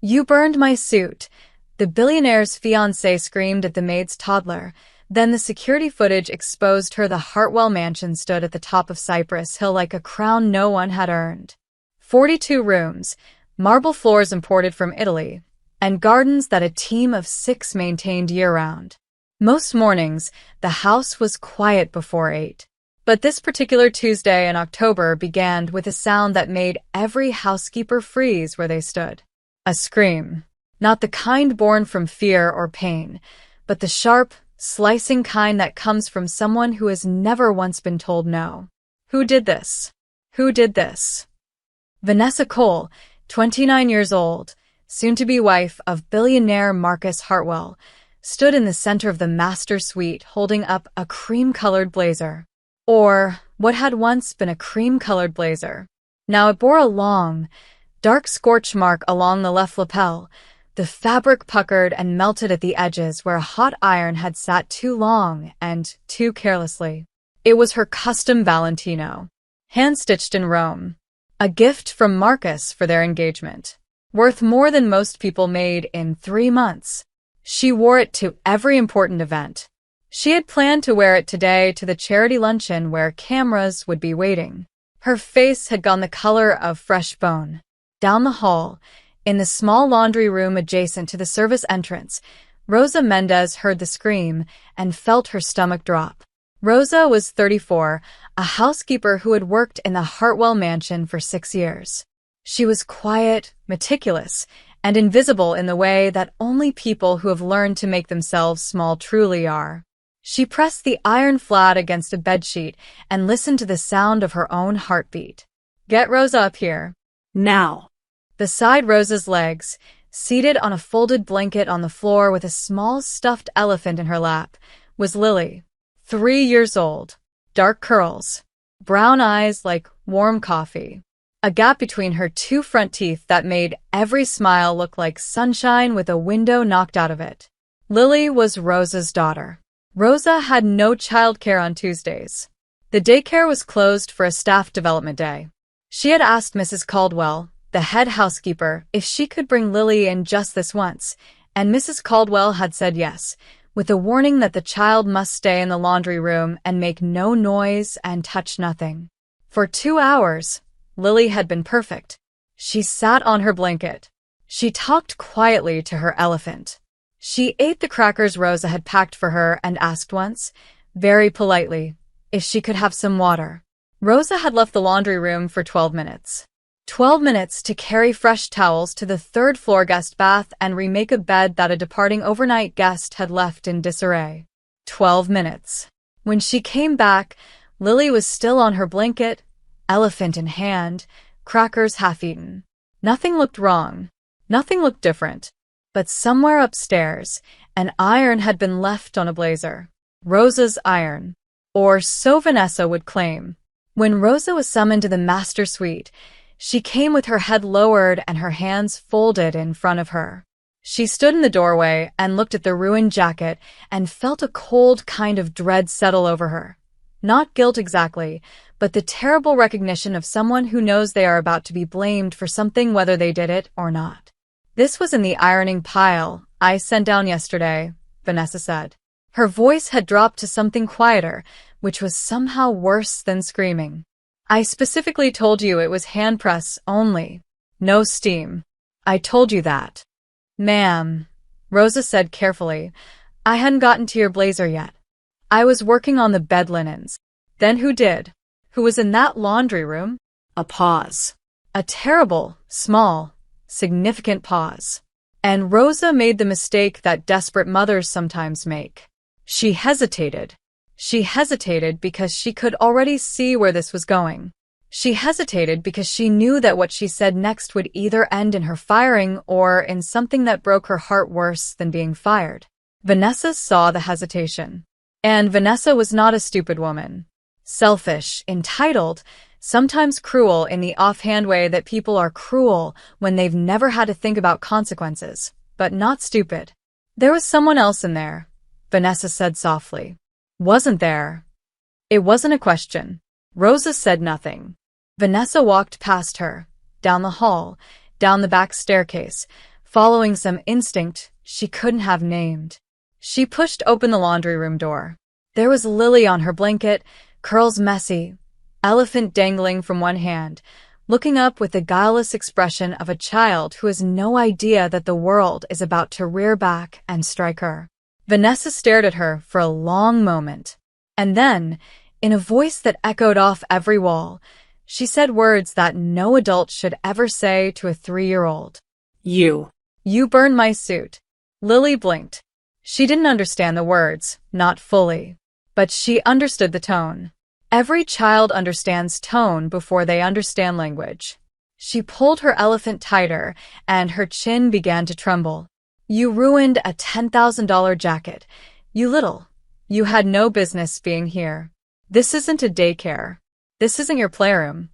"You burned my suit," the billionaire's fiancé screamed at the maid's toddler. Then the security footage exposed her. The Hartwell mansion stood at the top of Cypress Hill like a crown no one had earned. 42 rooms, marble floors imported from Italy, and gardens that a team of 6 maintained year-round. Most mornings, the house was quiet before 8. But this particular Tuesday in October began with a sound that made every housekeeper freeze where they stood. A scream. Not the kind born from fear or pain, but the sharp, slicing kind that comes from someone who has never once been told no. Who did this? Who did this? Vanessa Cole, 29 years old, soon-to-be wife of billionaire Marcus Hartwell, stood in the center of the master suite holding up a cream-colored blazer. Or what had once been a cream-colored blazer. Now it bore a long, dark scorch mark along the left lapel, the fabric puckered and melted at the edges where a hot iron had sat too long and too carelessly. It was her custom Valentino, hand-stitched in Rome, a gift from Marcus for their engagement, worth more than most people made in 3 months. She wore it to every important event. She had planned to wear it today to the charity luncheon where cameras would be waiting. Her face had gone the color of fresh bone. Down the hall, in the small laundry room adjacent to the service entrance, Rosa Mendez heard the scream and felt her stomach drop. Rosa was 34, a housekeeper who had worked in the Hartwell mansion for 6 years. She was quiet, meticulous, and invisible in the way that only people who have learned to make themselves small truly are. She pressed the iron flat against a bedsheet and listened to the sound of her own heartbeat. "Get Rosa up here. Now." Beside Rosa's legs, seated on a folded blanket on the floor with a small stuffed elephant in her lap, was Lily, 3 years old, dark curls, brown eyes like warm coffee, a gap between her 2 front teeth that made every smile look like sunshine with a window knocked out of it. Lily was Rosa's daughter. Rosa had no childcare on Tuesdays. The daycare was closed for a staff development day. She had asked Mrs. Caldwell, the head housekeeper, if she could bring Lily in just this once, and Mrs. Caldwell had said yes, with a warning that the child must stay in the laundry room and make no noise and touch nothing. For 2 hours, Lily had been perfect. She sat on her blanket. She talked quietly to her elephant. She ate the crackers Rosa had packed for her and asked once, very politely, if she could have some water. Rosa had left the laundry room for 12 minutes. 12 minutes to carry fresh towels to the 3rd-floor guest bath and remake a bed that a departing overnight guest had left in disarray. 12 minutes. When she came back, Lily was still on her blanket, elephant in hand, crackers half-eaten. Nothing looked wrong. Nothing looked different. But somewhere upstairs, an iron had been left on a blazer. Rosa's iron. Or so Vanessa would claim. When Rosa was summoned to the master suite, she came with her head lowered and her hands folded in front of her. She stood in the doorway and looked at the ruined jacket and felt a cold kind of dread settle over her. Not guilt exactly, but the terrible recognition of someone who knows they are about to be blamed for something whether they did it or not. "This was in the ironing pile I sent down yesterday," Vanessa said. Her voice had dropped to something quieter, which was somehow worse than screaming. "I specifically told you it was hand press only. No steam. I told you that." "Ma'am," Rosa said carefully, "I hadn't gotten to your blazer yet. I was working on the bed linens." "Then who did? Who was in that laundry room?" A pause. A terrible, small, significant pause. And Rosa made the mistake that desperate mothers sometimes make. She hesitated. She hesitated because she could already see where this was going. She hesitated because she knew that what she said next would either end in her firing or in something that broke her heart worse than being fired. Vanessa saw the hesitation. And Vanessa was not a stupid woman. Selfish, entitled, sometimes cruel in the offhand way that people are cruel when they've never had to think about consequences, but not stupid. "There was someone else in there," Vanessa said softly. "Wasn't there?" It wasn't a question. Rosa said nothing. Vanessa walked past her, down the hall, down the back staircase, following some instinct she couldn't have named. She pushed open the laundry room door. There was Lily on her blanket, curls messy, elephant dangling from one hand, looking up with the guileless expression of a child who has no idea that the world is about to rear back and strike her. Vanessa stared at her for a long moment. And then, in a voice that echoed off every wall, she said words that no adult should ever say to a 3-year-old. You burned my suit. Lily blinked. She didn't understand the words, not fully. But she understood the tone. Every child understands tone before they understand language. She pulled her elephant tighter, and her chin began to tremble. You ruined a $10,000 jacket. You had no business being here. This isn't a daycare. This isn't your playroom.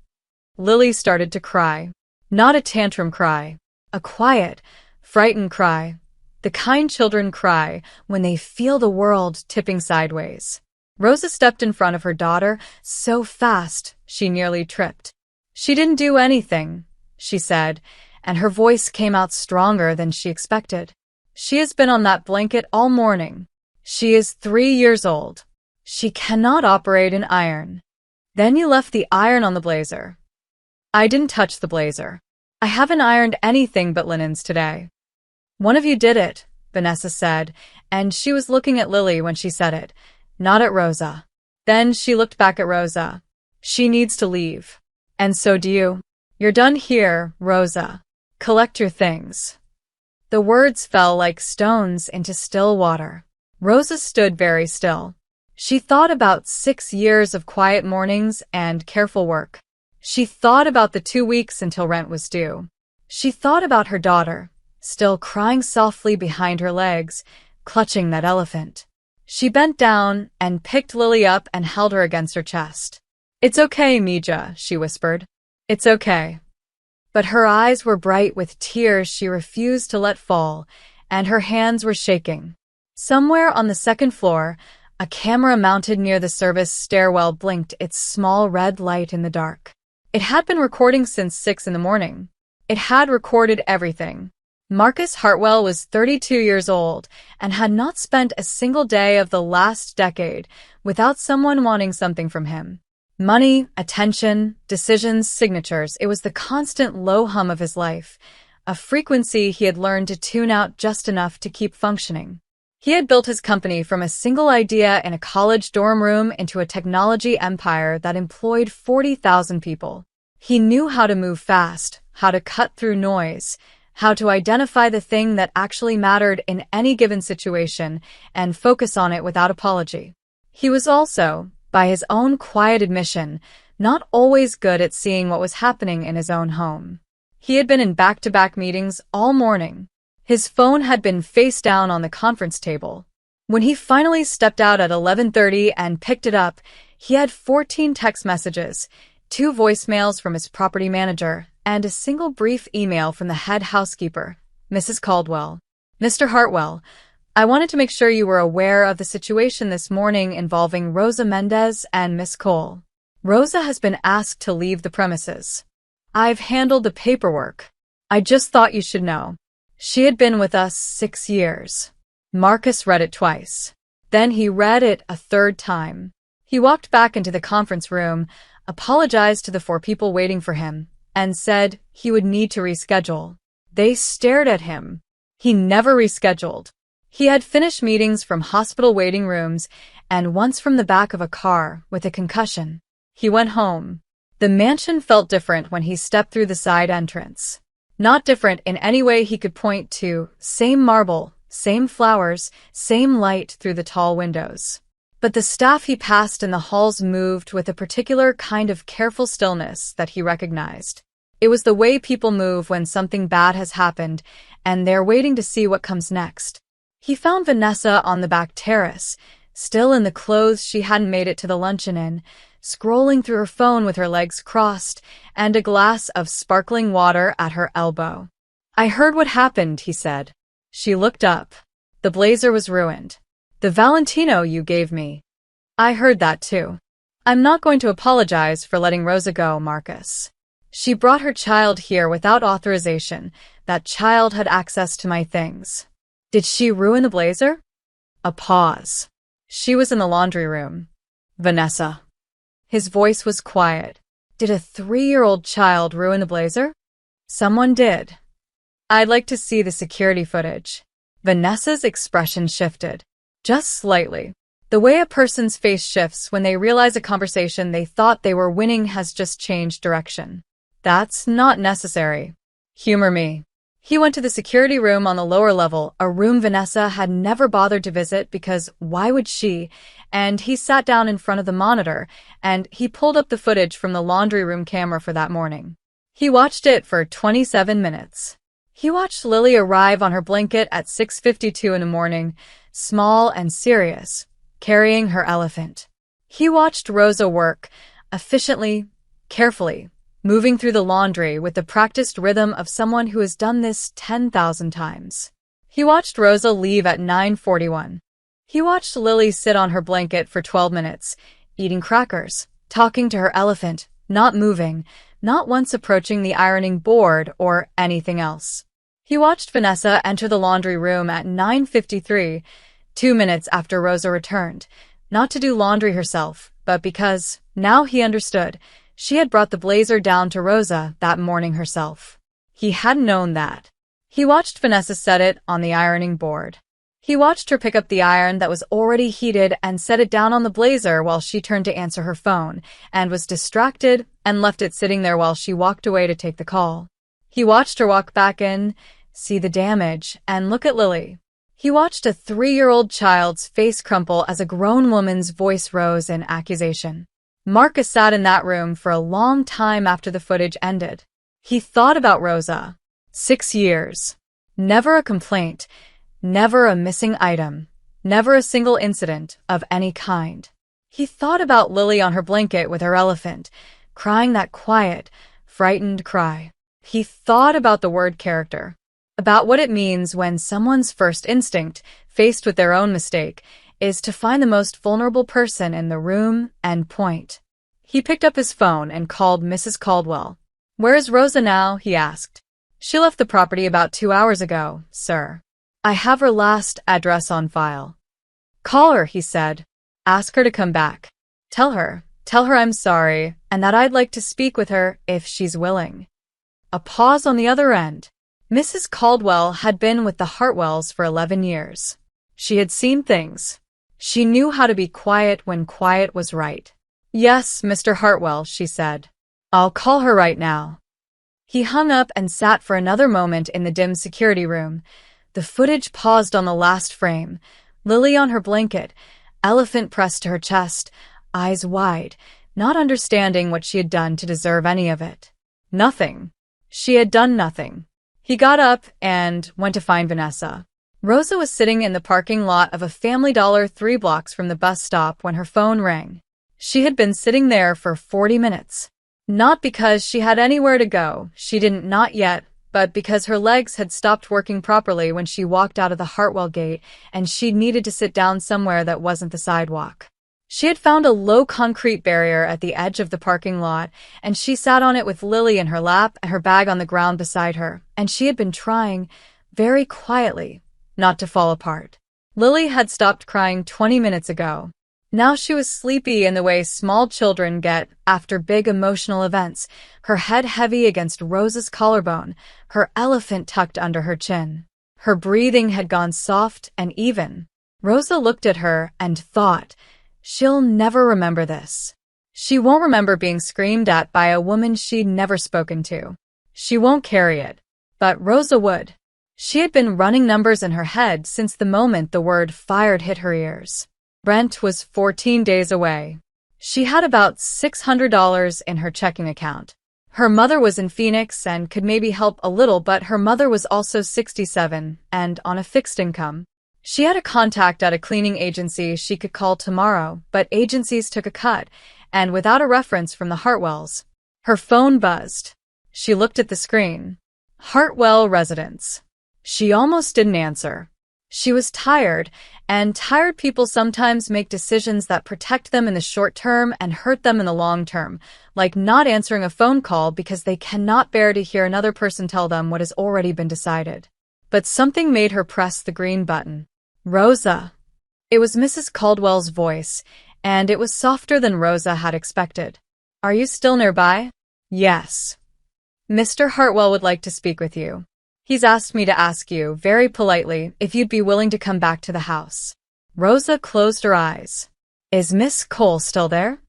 Lily started to cry. Not a tantrum cry. A quiet, frightened cry. The kind children cry when they feel the world tipping sideways. Rosa stepped in front of her daughter so fast she nearly tripped. She didn't do anything, she said, and her voice came out stronger than she expected. She has been on that blanket all morning. She is 3 years old. She cannot operate an iron. Then you left the iron on the blazer. I didn't touch the blazer. I haven't ironed anything but linens today. One of you did it, Vanessa said, and she was looking at Lily when she said it, not at Rosa. Then she looked back at Rosa. She needs to leave. And so do you. You're done here, Rosa. Collect your things. The words fell like stones into still water. Rosa stood very still. She thought about 6 years of quiet mornings and careful work. She thought about the 2 weeks until rent was due. She thought about her daughter, still crying softly behind her legs, clutching that elephant. She bent down and picked Lily up and held her against her chest. It's okay, Mija, she whispered. It's okay. But her eyes were bright with tears she refused to let fall, and her hands were shaking. Somewhere on the second floor, a camera mounted near the service stairwell blinked its small red light in the dark. It had been recording since 6 in the morning. It had recorded everything. Marcus Hartwell was 32 years old and had not spent a single day of the last decade without someone wanting something from him. Money, attention, decisions, signatures, it was the constant low hum of his life, a frequency he had learned to tune out just enough to keep functioning. He had built his company from a single idea in a college dorm room into a technology empire that employed 40,000 people. He knew how to move fast, how to cut through noise, how to identify the thing that actually mattered in any given situation and focus on it without apology. He was also, by his own quiet admission, not always good at seeing what was happening in his own home. He had been in back-to-back meetings all morning. His phone had been face down on the conference table. When he finally stepped out at 11:30 and picked it up, he had 14 text messages, 2 voicemails from his property manager, and a single brief email from the head housekeeper, Mrs. Caldwell. Mr. Hartwell, I wanted to make sure you were aware of the situation this morning involving Rosa Mendez and Miss Cole. Rosa has been asked to leave the premises. I've handled the paperwork. I just thought you should know. She had been with us 6 years. Marcus read it twice. Then he read it a third time. He walked back into the conference room, apologized to the 4 people waiting for him, and said he would need to reschedule. They stared at him. He never rescheduled. He had finished meetings from hospital waiting rooms and once from the back of a car with a concussion. He went home. The mansion felt different when he stepped through the side entrance. Not different in any way he could point to, same marble, same flowers, same light through the tall windows. But the staff he passed in the halls moved with a particular kind of careful stillness that he recognized. It was the way people move when something bad has happened and they're waiting to see what comes next. He found Vanessa on the back terrace, still in the clothes she hadn't made it to the luncheon in, scrolling through her phone with her legs crossed and a glass of sparkling water at her elbow. I heard what happened, he said. She looked up. The blazer was ruined. The Valentino you gave me. I heard that too. I'm not going to apologize for letting Rosa go, Marcus. She brought her child here without authorization. That child had access to my things. Did she ruin the blazer? A pause. She was in the laundry room. Vanessa. His voice was quiet. Did a 3-year-old child ruin the blazer? Someone did. I'd like to see the security footage. Vanessa's expression shifted. Just slightly. The way a person's face shifts when they realize a conversation they thought they were winning has just changed direction. That's not necessary. Humor me. He went to the security room on the lower level, a room Vanessa had never bothered to visit because why would she? And he sat down in front of the monitor, and he pulled up the footage from the laundry room camera for that morning. He watched it for 27 minutes. He watched Lily arrive on her blanket at 6:52 in the morning, small and serious, carrying her elephant. He watched Rosa work, efficiently, carefully, moving through the laundry with the practiced rhythm of someone who has done this 10,000 times. He watched Rosa leave at 9:41. He watched Lily sit on her blanket for 12 minutes, eating crackers, talking to her elephant, not moving, not once approaching the ironing board or anything else. He watched Vanessa enter the laundry room at 9:53, 2 minutes after Rosa returned, not to do laundry herself, but because, now he understood, she had brought the blazer down to Rosa that morning herself. He hadn't known that. He watched Vanessa set it on the ironing board. He watched her pick up the iron that was already heated and set it down on the blazer while she turned to answer her phone, and was distracted and left it sitting there while she walked away to take the call. He watched her walk back in, see the damage, and look at Lily. He watched a 3-year-old child's face crumple as a grown woman's voice rose in accusation. Marcus sat in that room for a long time after the footage ended. He thought about Rosa. 6 years. Never a complaint. Never a missing item. Never a single incident of any kind. He thought about Lily on her blanket with her elephant, crying that quiet, frightened cry. He thought about the word character. About what it means when someone's first instinct, faced with their own mistake, is to find the most vulnerable person in the room and point. He picked up his phone and called Mrs. Caldwell. "Where is Rosa now?" he asked. "She left the property about 2 hours ago, sir. I have her last address on file." "Call her," he said. "Ask her to come back. Tell her I'm sorry and that I'd like to speak with her if she's willing." A pause on the other end. Mrs. Caldwell had been with the Hartwells for 11 years. She had seen things. She knew how to be quiet when quiet was right. "Yes, Mr. Hartwell," she said. "I'll call her right now." He hung up and sat for another moment in the dim security room. The footage paused on the last frame. Lily on her blanket, elephant pressed to her chest, eyes wide, not understanding what she had done to deserve any of it. Nothing. She had done nothing. He got up and went to find Vanessa. Rosa was sitting in the parking lot of a Family Dollar 3 blocks from the bus stop when her phone rang. She had been sitting there for 40 minutes. Not because she had anywhere to go, she didn't, not yet, but because her legs had stopped working properly when she walked out of the Hartwell gate and she needed to sit down somewhere that wasn't the sidewalk. She had found a low concrete barrier at the edge of the parking lot, and she sat on it with Lily in her lap and her bag on the ground beside her, and she had been trying, very quietly, not to fall apart. Lily had stopped crying 20 minutes ago. Now she was sleepy in the way small children get after big emotional events, her head heavy against Rosa's collarbone, her elephant tucked under her chin. Her breathing had gone soft and even. Rosa looked at her and thought, she'll never remember this. She won't remember being screamed at by a woman she'd never spoken to. She won't carry it. But Rosa would. She had been running numbers in her head since the moment the word fired hit her ears. Rent was 14 days away. She had about $600 in her checking account. Her mother was in Phoenix and could maybe help a little, but her mother was also 67 and on a fixed income. She had a contact at a cleaning agency she could call tomorrow, but agencies took a cut, and without a reference from the Hartwells. Her phone buzzed. She looked at the screen. Hartwell residence. She almost didn't answer. She was tired, and tired people sometimes make decisions that protect them in the short term and hurt them in the long term, like not answering a phone call because they cannot bear to hear another person tell them what has already been decided. But something made her press the green button. Rosa. It was Mrs. Caldwell's voice, and it was softer than Rosa had expected. Are you still nearby? Yes. Mr. Hartwell would like to speak with you. He's asked me to ask you, very politely, if you'd be willing to come back to the house. Rosa closed her eyes. Is Miss Cole still there?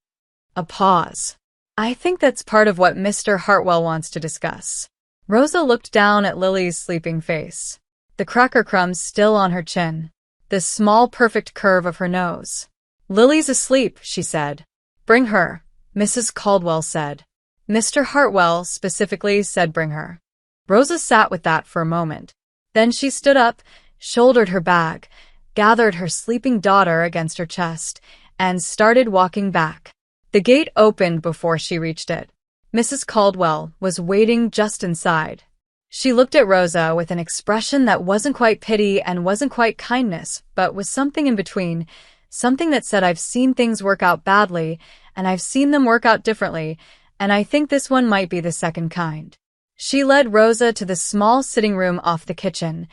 A pause. I think that's part of what Mr. Hartwell wants to discuss. Rosa looked down at Lily's sleeping face. The cracker crumbs still on her chin. The small perfect curve of her nose. Lily's asleep, she said. Bring her, Mrs. Caldwell said. Mr. Hartwell specifically said bring her. Rosa sat with that for a moment. Then she stood up, shouldered her bag, gathered her sleeping daughter against her chest, and started walking back. The gate opened before she reached it. Mrs. Caldwell was waiting just inside. She looked at Rosa with an expression that wasn't quite pity and wasn't quite kindness, but was something in between, something that said, I've seen things work out badly, and I've seen them work out differently, and I think this one might be the second kind. She led Rosa to the small sitting room off the kitchen,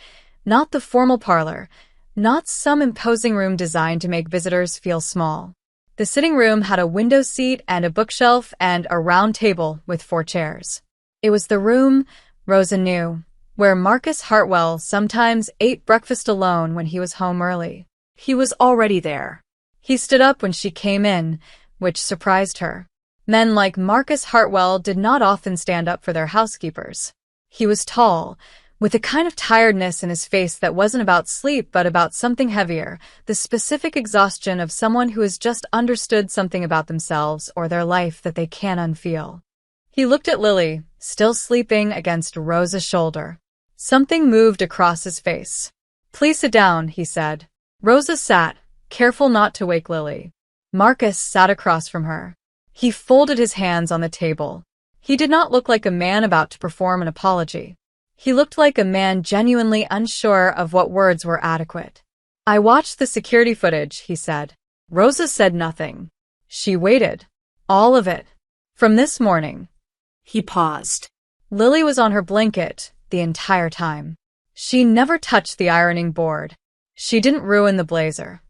not the formal parlor, not some imposing room designed to make visitors feel small. The sitting room had a window seat and a bookshelf and a round table with 4 chairs. It was the room, Rosa knew, where Marcus Hartwell sometimes ate breakfast alone when he was home early. He was already there. He stood up when she came in, which surprised her. Men like Marcus Hartwell did not often stand up for their housekeepers. He was tall, with a kind of tiredness in his face that wasn't about sleep but about something heavier, the specific exhaustion of someone who has just understood something about themselves or their life that they can't unfeel. He looked at Lily, still sleeping, against Rosa's shoulder. Something moved across his face. Please sit down, he said. Rosa sat, careful not to wake Lily. Marcus sat across from her. He folded his hands on the table. He did not look like a man about to perform an apology. He looked like a man genuinely unsure of what words were adequate. I watched the security footage, he said. Rosa said nothing. She waited. All of it. From this morning. He paused. Lily was on her blanket the entire time. She never touched the ironing board. She didn't ruin the blazer.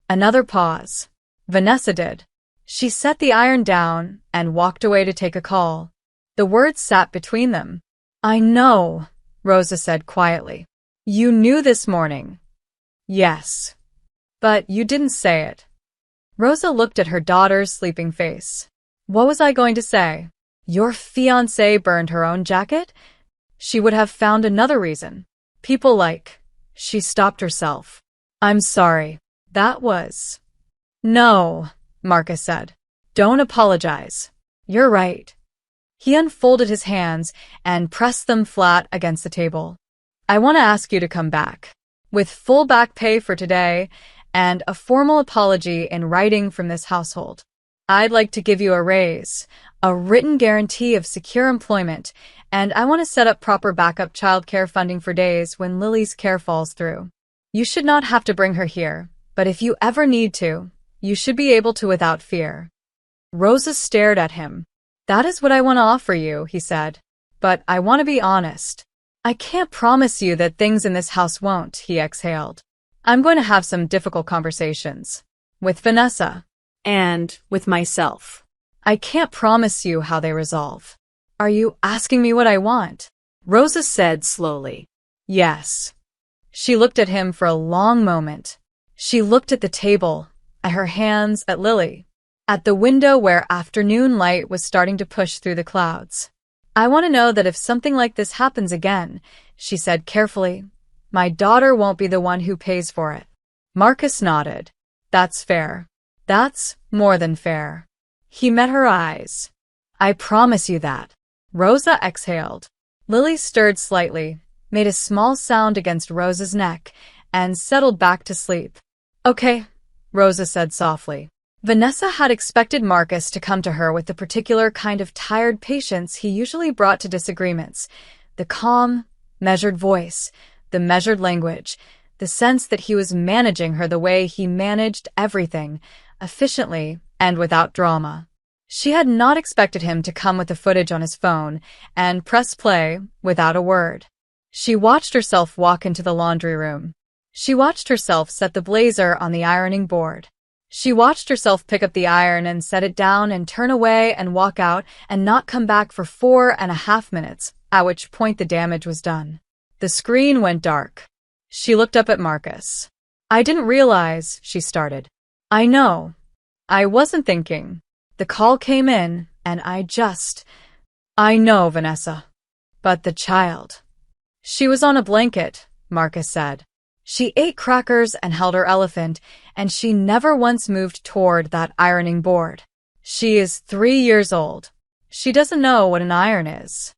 Another pause. Vanessa did. She set the iron down and walked away to take a call. The words sat between them. I know, Rosa said quietly. You knew this morning. Yes. But you didn't say it. Rosa looked at her daughter's sleeping face. What was I going to say? Your fiancée burned her own jacket? She would have found another reason. People like. She stopped herself. I'm sorry. That was. No, Marcus said. Don't apologize. You're right. He unfolded his hands and pressed them flat against the table. I want to ask you to come back. With full back pay for today and a formal apology in writing from this household. I'd like to give you a raise, a written guarantee of secure employment, and I want to set up proper backup childcare funding for days when Lily's care falls through. You should not have to bring her here, but if you ever need to, you should be able to without fear. Rosa stared at him. That is what I want to offer you, he said. But I want to be honest. I can't promise you that things in this house won't, he exhaled. I'm going to have some difficult conversations. With Vanessa. And with myself. I can't promise you how they resolve. Are you asking me what I want? Rosa said slowly. Yes. She looked at him for a long moment. She looked at the table, at her hands, at Lily. At the window where afternoon light was starting to push through the clouds. I want to know that if something like this happens again, she said carefully, my daughter won't be the one who pays for it. Marcus nodded. That's fair. That's more than fair. He met her eyes. I promise you that. Rosa exhaled. Lily stirred slightly, made a small sound against Rosa's neck, and settled back to sleep. Okay, Rosa said softly. Vanessa had expected Marcus to come to her with the particular kind of tired patience he usually brought to disagreements. The calm, measured voice, the measured language, the sense that he was managing her the way he managed everything, efficiently and without drama. She had not expected him to come with the footage on his phone and press play without a word. She watched herself walk into the laundry room. She watched herself set the blazer on the ironing board. She watched herself pick up the iron and set it down and turn away and walk out and not come back for 4.5 minutes, at which point the damage was done. The screen went dark. She looked up at Marcus. "I didn't realize," she started. "I know. I wasn't thinking. The call came in, and I know, Vanessa. But the child." "She was on a blanket," Marcus said. "She ate crackers and held her elephant, and she never once moved toward that ironing board. She is 3 years old. She doesn't know what an iron is."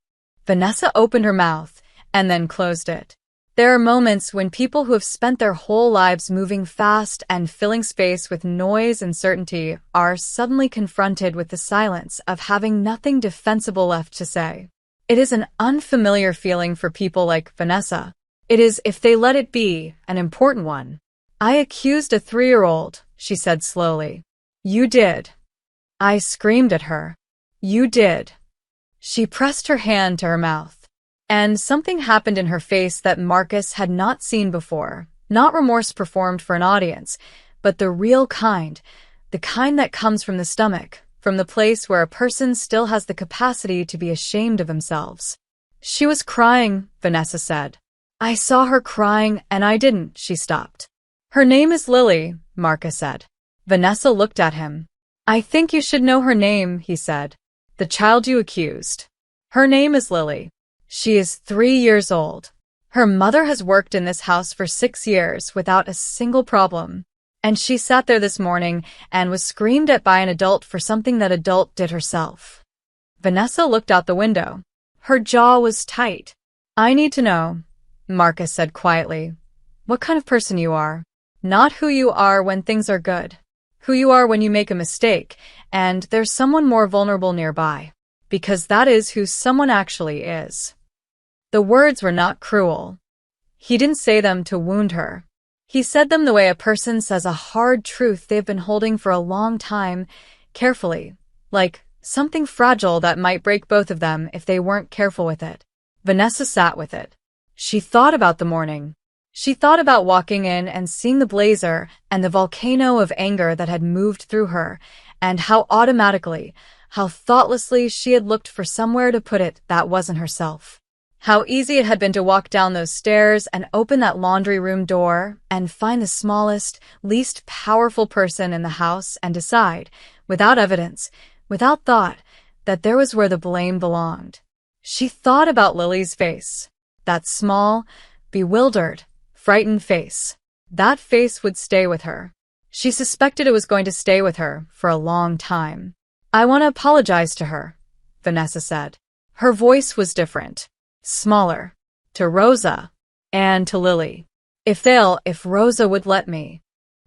Vanessa opened her mouth and then closed it. There are moments when people who have spent their whole lives moving fast and filling space with noise and certainty are suddenly confronted with the silence of having nothing defensible left to say. It is an unfamiliar feeling for people like Vanessa. It is, if they let it be, an important one. "I accused a 3-year-old, she said slowly. "You did." I screamed at her. "You did." She pressed her hand to her mouth. And something happened in her face that Marcus had not seen before. Not remorse performed for an audience, but the real kind. The kind that comes from the stomach, from the place where a person still has the capacity to be ashamed of themselves. "She was crying," Vanessa said. "I saw her crying and I didn't," she stopped. "Her name is Lily," Marcus said. Vanessa looked at him. "I think you should know her name," he said. "The child you accused. Her name is Lily. She is 3 years old. Her mother has worked in this house for 6 years without a single problem. And she sat there this morning and was screamed at by an adult for something that adult did herself." Vanessa looked out the window. Her jaw was tight. "I need to know," Marcus said quietly, "what kind of person you are. Not who you are when things are good. Who you are when you make a mistake and there's someone more vulnerable nearby. Because that is who someone actually is." The words were not cruel. He didn't say them to wound her. He said them the way a person says a hard truth they've been holding for a long time, carefully, like something fragile that might break both of them if they weren't careful with it. Vanessa sat with it. She thought about the morning. She thought about walking in and seeing the blazer and the volcano of anger that had moved through her, and how automatically, how thoughtlessly she had looked for somewhere to put it that wasn't herself. How easy it had been to walk down those stairs and open that laundry room door and find the smallest, least powerful person in the house and decide, without evidence, without thought, that there was where the blame belonged. She thought about Lily's face. That small, bewildered, frightened face. That face would stay with her. She suspected it was going to stay with her for a long time. "I want to apologize to her," Vanessa said. Her voice was different. Smaller. "To Rosa. And to Lily. If Rosa would let me."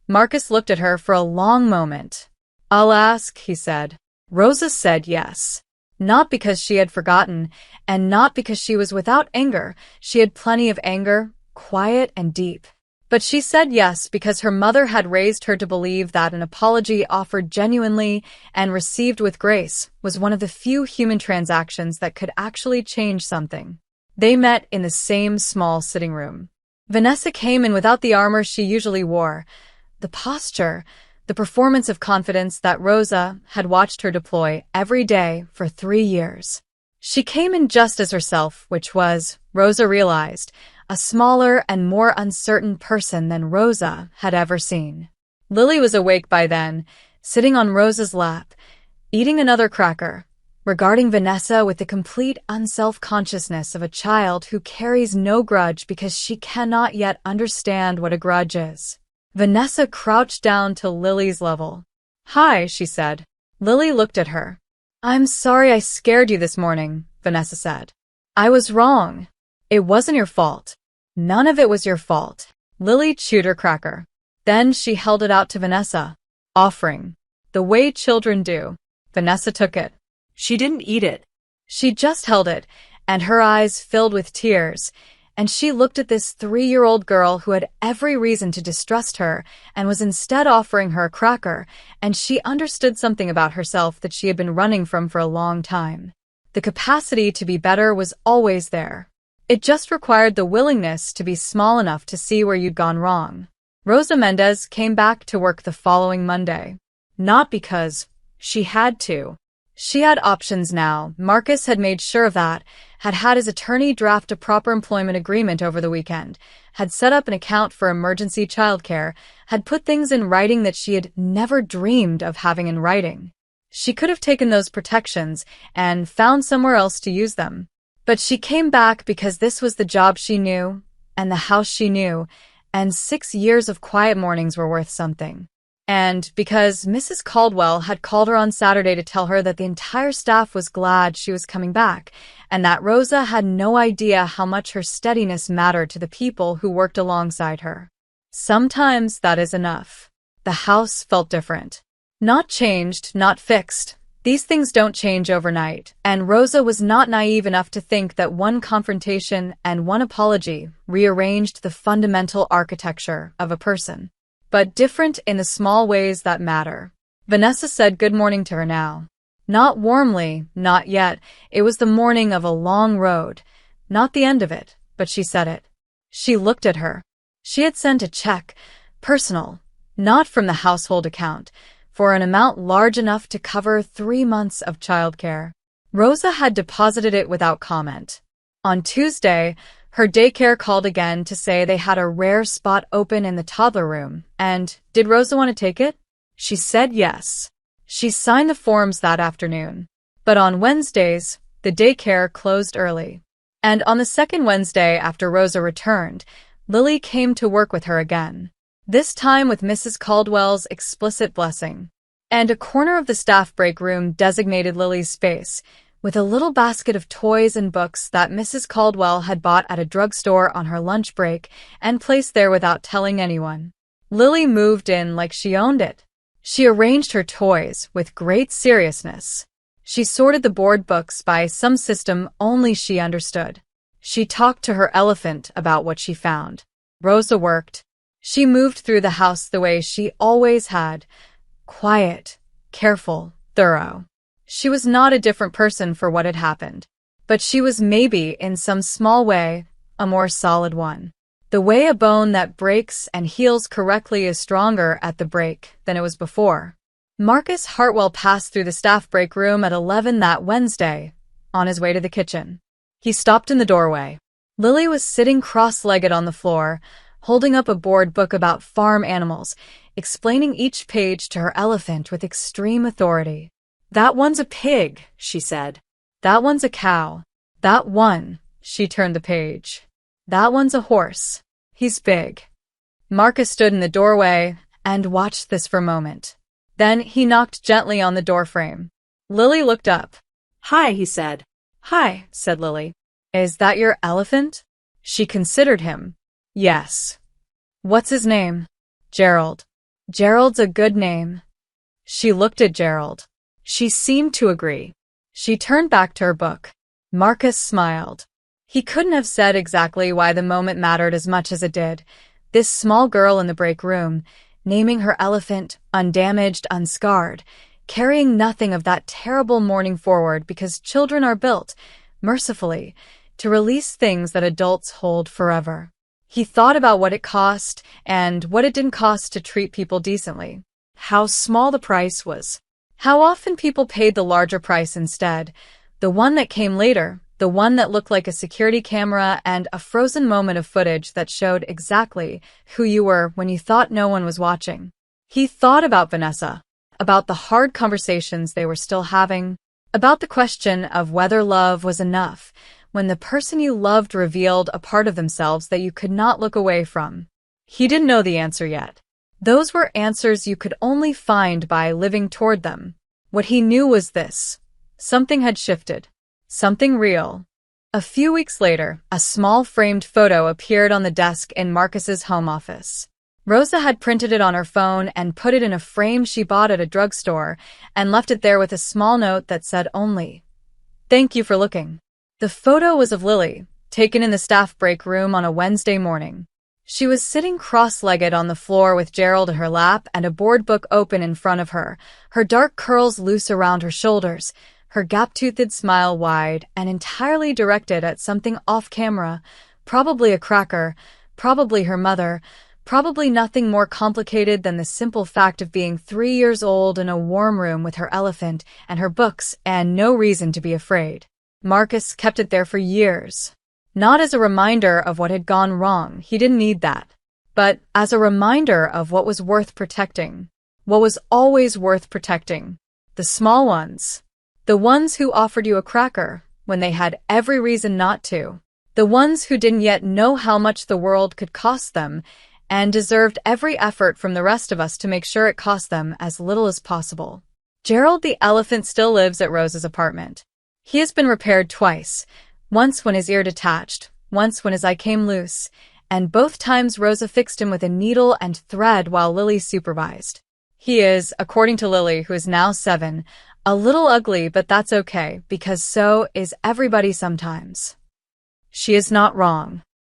Marcus looked at her for a long moment. "I'll ask," he said. Rosa said yes. Not because she had forgotten, and not because she was without anger. She had plenty of anger, quiet and deep. But she said yes because her mother had raised her to believe that an apology offered genuinely and received with grace was one of the few human transactions that could actually change something. They met in the same small sitting room. Vanessa came in without the armor she usually wore, the posture, the performance of confidence that Rosa had watched her deploy every day for 3 years. She came in just as herself, which was, Rosa realized, a smaller and more uncertain person than Rosa had ever seen. Lily was awake by then, sitting on Rosa's lap, eating another cracker, regarding Vanessa with the complete unself-consciousness of a child who carries no grudge because she cannot yet understand what a grudge is. Vanessa crouched down to Lily's level. "Hi," she said. Lily looked at her. "I'm sorry I scared you this morning," Vanessa said. "I was wrong. It wasn't your fault. None of it was your fault." Lily chewed her cracker. Then she held it out to Vanessa, offering. The way children do. Vanessa took it. She didn't eat it. She just held it, and her eyes filled with tears, and she looked at this 3-year-old girl who had every reason to distrust her and was instead offering her a cracker, and she understood something about herself that she had been running from for a long time. The capacity to be better was always there. It just required the willingness to be small enough to see where you'd gone wrong. Rosa Mendez came back to work the following Monday. Not because she had to. She had options now. Marcus had made sure of that, had had his attorney draft a proper employment agreement over the weekend, had set up an account for emergency childcare, had put things in writing that she had never dreamed of having in writing. She could have taken those protections and found somewhere else to use them. But she came back because this was the job she knew, and the house she knew, and 6 years of quiet mornings were worth something. And because Mrs. Caldwell had called her on Saturday to tell her that the entire staff was glad she was coming back, and that Rosa had no idea how much her steadiness mattered to the people who worked alongside her. Sometimes that is enough. The house felt different. Not changed, not fixed. These things don't change overnight, and Rosa was not naive enough to think that one confrontation and one apology rearranged the fundamental architecture of a person. But different in the small ways that matter. Vanessa said good morning to her now. Not warmly, not yet. It was the morning of a long road. Not the end of it, but she said it. She looked at her. She had sent a check, personal, not from the household account, for an amount large enough to cover 3 months of childcare. Rosa had deposited it without comment. On Tuesday, her daycare called again to say they had a rare spot open in the toddler room, and did Rosa want to take it? She said yes. She signed the forms that afternoon. But on Wednesdays, the daycare closed early. And on the second Wednesday after Rosa returned, Lily came to work with her again. This time with Mrs. Caldwell's explicit blessing. And a corner of the staff break room designated Lily's space, with a little basket of toys and books that Mrs. Caldwell had bought at a drugstore on her lunch break and placed there without telling anyone. Lily moved in like she owned it. She arranged her toys with great seriousness. She sorted the board books by some system only she understood. She talked to her elephant about what she found. Rosa worked. She moved through the house the way she always had. Quiet, careful, thorough. She was not a different person for what had happened, but she was maybe, in some small way, a more solid one. The way a bone that breaks and heals correctly is stronger at the break than it was before. Marcus Hartwell passed through the staff break room at 11 that Wednesday, on his way to the kitchen. He stopped in the doorway. Lily was sitting cross-legged on the floor, holding up a board book about farm animals, explaining each page to her elephant with extreme authority. "That one's a pig," she said. "That one's a cow. That one," she turned the page. "That one's a horse. He's big." Marcus stood in the doorway and watched this for a moment. Then he knocked gently on the doorframe. Lily looked up. "Hi," he said. "Hi," said Lily. "Is that your elephant?" She considered him. "Yes." "What's his name?" "Gerald." "Gerald's a good name." She looked at Gerald. She seemed to agree. She turned back to her book. Marcus smiled. He couldn't have said exactly why the moment mattered as much as it did. This small girl in the break room, naming her elephant, undamaged, unscarred, carrying nothing of that terrible morning forward because children are built, mercifully, to release things that adults hold forever. He thought about what it cost and what it didn't cost to treat people decently. How small the price was. How often people paid the larger price instead, the one that came later, the one that looked like a security camera and a frozen moment of footage that showed exactly who you were when you thought no one was watching. He thought about Vanessa, about the hard conversations they were still having, about the question of whether love was enough when the person you loved revealed a part of themselves that you could not look away from. He didn't know the answer yet. Those were answers you could only find by living toward them. What he knew was this. Something had shifted. Something real. A few weeks later, a small framed photo appeared on the desk in Marcus's home office. Rosa had printed it on her phone and put it in a frame she bought at a drugstore and left it there with a small note that said only, "Thank you for looking." The photo was of Lily, taken in the staff break room on a Wednesday morning. She was sitting cross-legged on the floor with Gerald in her lap and a board book open in front of her, her dark curls loose around her shoulders, her gap-toothed smile wide and entirely directed at something off-camera, probably a cracker, probably her mother, probably nothing more complicated than the simple fact of being 3 years old in a warm room with her elephant and her books and no reason to be afraid. Marcus kept it there for years. Not as a reminder of what had gone wrong, he didn't need that, but as a reminder of what was worth protecting. What was always worth protecting. The small ones. The ones who offered you a cracker when they had every reason not to. The ones who didn't yet know how much the world could cost them and deserved every effort from the rest of us to make sure it cost them as little as possible. Gerald the elephant still lives at Rose's apartment. He has been repaired twice, once when his ear detached, once when his eye came loose, and both times Rosa fixed him with a needle and thread while Lily supervised. He is, according to Lily, who is now 7, a little ugly, but that's okay, because so is everybody sometimes. She is not wrong.